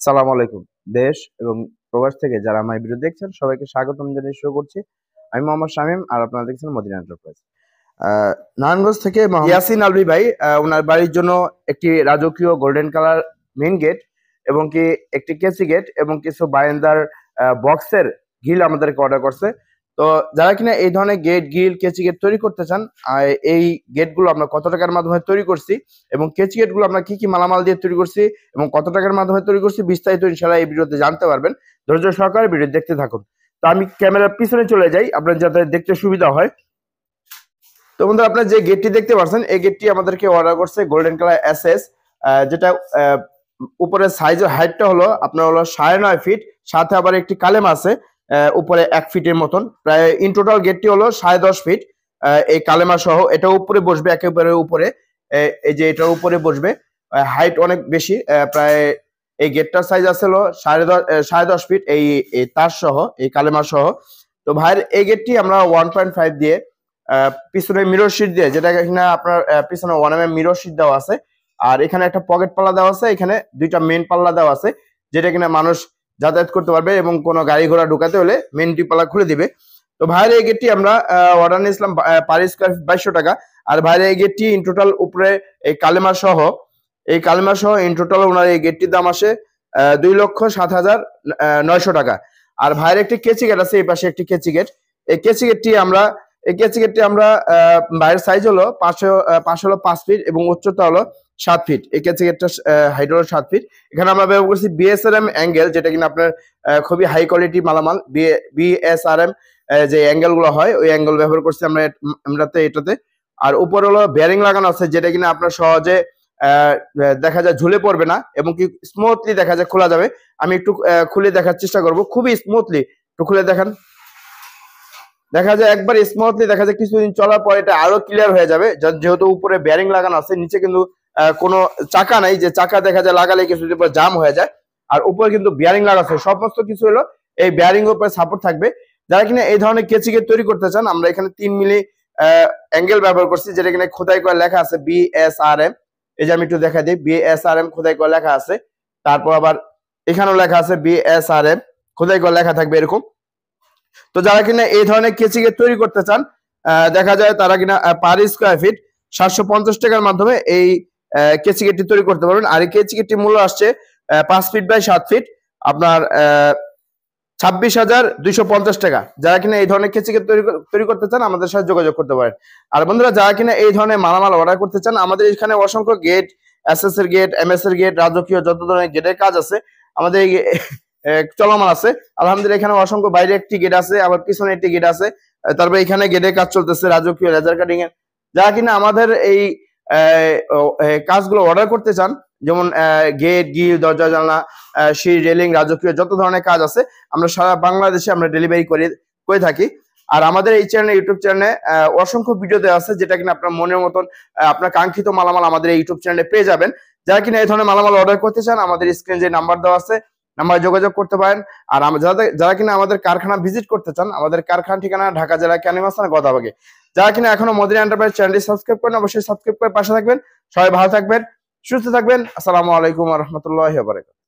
সালাম আলাইকুম। দেশ এবং প্রবাস থেকে যারা আমার ভিডিও দেখছেন সবাইকে স্বাগতম জানিয়ে শুরু করছি। আমি মোহাম্মদ শামীম আর আপনারা দেখছেন মদিনা এন্টারপ্রাইজ। নারায়ণগঞ্জ থেকে ইয়াসিন আলভী ভাই ওনার বাড়ির জন্য একটি রাজকীয় গোল্ডেন কালার মেইন গেট এবং কি একটি কেসি গেট এবং কিছু বারান্দার বক্সের গ্রিল আমাদেরকে অর্ডার করছে। তো যারা কিনা এই ধরনের গেট গ্রিল কেসি গেট তৈরি করতে চান, এই গেটগুলো আমরা কত টাকার মাধ্যমে তৈরি করছি এবং কেসি গেটগুলো আমরা কি কি মালামাল দিয়ে তৈরি করছি এবং কত টাকার মাধ্যমে তৈরি করছি বিস্তারিত ইনশাআল্লাহ এই ভিডিওতে জানতে পারবেন। ধৈর্য সহকারে ভিডিও দেখতে থাকুন। তো আমি ক্যামেরার পিছনে চলে যাই আপনার যাতে দেখতে সুবিধা হয়। তো বন্ধুরা, আপনার যে গেটটি দেখতে পাচ্ছেন এই গেটটি আমাদেরকে অর্ডার করছে গোল্ডেন কালার এসএস, যেটা উপরের সাইজের হাইটটা হলো আপনার হলো 9.5 ফিট, সাথে আবার একটি কালেম আছে উপরে 1 ফিটের মতন। প্রায় ইন টোটাল গেটটি হলো 10.5 ফিট। এই কালেমা সহ এটা উপরে বসবে, একেবারে উপরে, এই যে এটার উপরে বসবে। হাইট অনেক বেশি, প্রায় এই গেটটার সাইজ আছে হলো 10.5 ফিট এই তার সহ, এই কালেমা সহ। তো ভাইয়ের এই গেটটি আমরা 1.5 দিয়ে পিছনে মিরর শিট দিয়ে, যেটা কিনা আপনার পিছনে 1 mm মিরর শিট দেওয়া আছে, আর এখানে একটা পকেট পাল্লা দেওয়া আছে, এখানে দুইটা মেন পাল্লা দেওয়া আছে যেটা কিনা মানুষ যাতায়াত করতে পারবে এবং কোনো গাড়ি ঘোড়া ঢুকাতে হলে মেন দুই পাল্লা খুলে দিবে। তো ভাইয়ের এই গেটটি আমরা অর্ডার নিয়েছিলাম পার স্কয়ার ফিট 2200 টাকা। আর ভাইয়ের এই গেটটি ইন টোটাল উপরে এই কালেমা সহ ইন টোটাল ওনার এই গেটটির দাম আসে 2,07,900 টাকা। আর ভাইয়ের একটি কেচি গেট আছে, এই পাশে একটি কেচি গেট। এই কেচি গেটটি আমরা বাইরের সাইজ হলো 5 ফিট এবং উচ্চতা হলো 7 ফিট। এই কেচি গেটটা হাইট হলো 7 ফিট। এখানে আমরা ব্যবহার করছি বিএসআরএম অ্যাঙ্গেল, যেটা কিনা আপনার খুবই হাই কোয়ালিটি মালামাল। বিএসআরএম যে অ্যাঙ্গেল গুলো হয় ওই অ্যাঙ্গেল ব্যবহার করছি আমরা এটাতে। আর উপরে হলো বেয়ারিং লাগানো আছে, যেটা কিনা আপনার সহজে দেখা যায় ঝুলে পড়বে না এবং কি স্মুথলি দেখা যায় খোলা যাবে। আমি একটু খুলে দেখার চেষ্টা করব, খুবই স্মুথলি। একটু খুলে দেখান, দেখা যায় একবার স্মুথলি, দেখা যায় কিছুদিন চলার পর এটা আরো ক্লিয়ার হয়ে যাবে, যেহেতু উপরে বেয়ারিং লাগানো আছে। নিচে কিন্তু কোনো চাকা নাই, যে চাকা দেখা যায় লাগালে কিছুদিন পর জাম হয়ে যায়। আর উপরে কিন্তু বেয়ারিং লাগা আছে, সমস্ত কিছু হলো এই বেয়ারিং এর উপরে সাপোর্ট থাকবে। যারা কিনা এই ধরনের কেচি গেট তৈরি করতে চান, আমরা এখানে 3 মিলি অ্যাঙ্গেল ব্যবহার করছি, যেটা কিনা খোদাই করে লেখা আছে বিএসআরএম। এই যে আমি একটু দেখা দিই, বিএসআরএম খোদাই করে লেখা আছে। তারপর আবার এখানেও লেখা আছে বিএসআরএম, খোদাই করে লেখা থাকবে এরকম। তো যারা কিনা এই ধরনের কেচি গেট তৈরি করতে চান, দেখা যায় তারা কিনা পার স্কয়ার ফিট 750 টাকার মাধ্যমে এই কেচি গেটটি তৈরি করতে পারবেন। আর এই কেচি গেটটি মূল্য আসছে 5 ফিট বাই 7 ফিট, আপনার 26,250 টাকা। যারা কিনা এই ধরনের কেচি গেট তৈরি করতে চান আমাদের সাথে যোগাযোগ করতে পারেন। আর বন্ধুরা, যারা কিনা এই ধরনের মালামাল অর্ডার করতে চান, আমাদের এখানে অসংখ্য গেট, এসএস এর গেট, এমএস এর গেট, রাজকীয় যত ধরনের গেটের কাজ আছে আমাদের চলমান আছে। আলহামদুলিল্লাহ এখানে অসংখ্য বাইরে একটি গেট আছে, আবার পিছনে একটি গেট আছে। তারপরে এখানে গেটের কাজ চলতেছে, রাজকীয় লেজার কাটিং এর। যারা কিনা আমাদের এই কাজগুলো অর্ডার করতে চান, যেমন গেট, গ্রিল, দরজা, জানলা, সিঁড়ি, রেলিং, রাজকীয় যত ধরনের কাজ আছে আমরা সারা বাংলাদেশে আমরা ডেলিভারি করে থাকি। আর আমাদের এই চ্যানেলে, ইউটিউব চ্যানেলে অসংখ্য ভিডিও দেওয়া আছে, যেটা কিনা আপনার মনের মতন আপনার কাঙ্ক্ষিত মালামাল আমাদের এই ইউটিউব চ্যানেলে পেয়ে যাবেন। যারা কিনা এই ধরনের মালামাল অর্ডার করতে চান, আমাদের স্ক্রিনে যে নাম্বার দেওয়া আছে নাম্বারে যোগাযোগ করতে পারেন। আর যারা কিনা আমাদের কারখানা ভিজিট করতে চান, আমাদের কারখানা ঠিকানা ঢাকা জেলা ক্যানিগঞ্জ গদাবাগে। যারা কিনা এখনো মদিনা এন্টারপ্রাইজ চ্যানেলটি সাবস্ক্রাইব করেন, অবশ্যই সাবস্ক্রাইব করে পাশে থাকবেন। সবাই ভালো থাকবেন, সুস্থ থাকবেন। আসসালামু আলাইকুম ওয়া রাহমাতুল্লাহি ওয়া বারাকাতুহু।